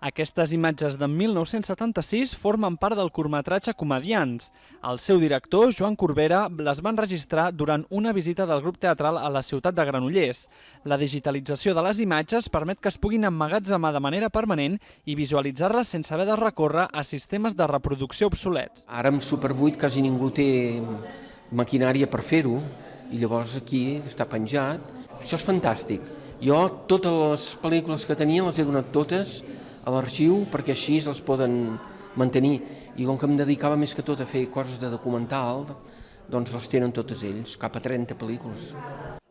Aquestes imatges de 1976 formen part del curtmetratge Comediants. El seu director, Joan Corbera, les va enregistrar durant una visita del grup teatral a la ciutat de Granollers. La digitalització de les imatges permet que es puguin emmagatzemar de manera permanent i visualitzar-les sense haver de recórrer a sistemes de reproducció obsolets. Ara amb Super 8 quasi ningú té maquinària per fer-ho i llavors aquí està penjat. Això és fantàstic. Jo totes les pel·lícules que tenia les he donat totes a l'arxiu perquè així les poden mantenir. I com que em dedicava més que tot a fer coses de documental, doncs les tenen totes ells, cap a 30 pel·lícules.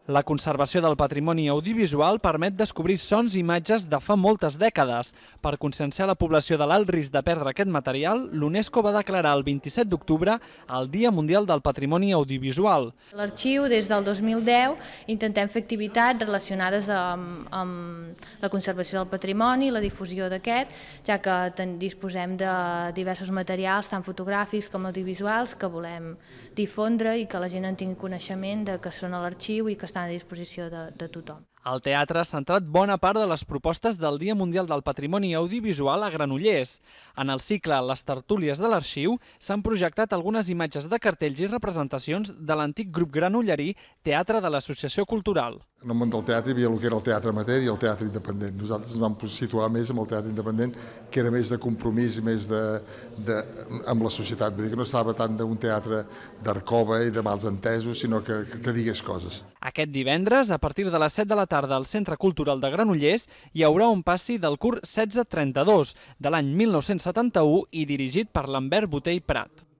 La conservació del patrimoni audiovisual permet descobrir sons i imatges de fa moltes dècades. Per conscienciar la població de l'alt risc de perdre aquest material, l'UNESCO va declarar el 27 d'octubre el Dia Mundial del Patrimoni Audiovisual. L'arxiu, des del 2010, intentem fer activitats relacionades amb la conservació del patrimoni i la difusió d'aquest, ja que disposem de diversos materials, tant fotogràfics com audiovisuals, que volem difondre i que la gent en tingui coneixement de que són a l'arxiu i que estan a disposició de tothom. El teatre ha centrat bona part de les propostes del Dia Mundial del Patrimoni Audiovisual a Granollers. En el cicle Les tertúlies de l'arxiu s'han projectat algunes imatges de cartells i representacions de l'antic grup granollerí Teatre de l'Associació Cultural. En el món del teatre hi havia el que era el teatre amateur i el teatre independent. Nosaltres ens vam situar més amb el teatre independent, que era més de compromís i més amb la societat. Vull dir que no estava tant d'un teatre d'arcova i de mals entesos, sinó que digués coses. Aquest divendres, a partir de les 7 de la tarda al Centre Cultural de Granollers, hi haurà un passi del curt 1632 de l'any 1971 i dirigit per Lambert Botey Prat.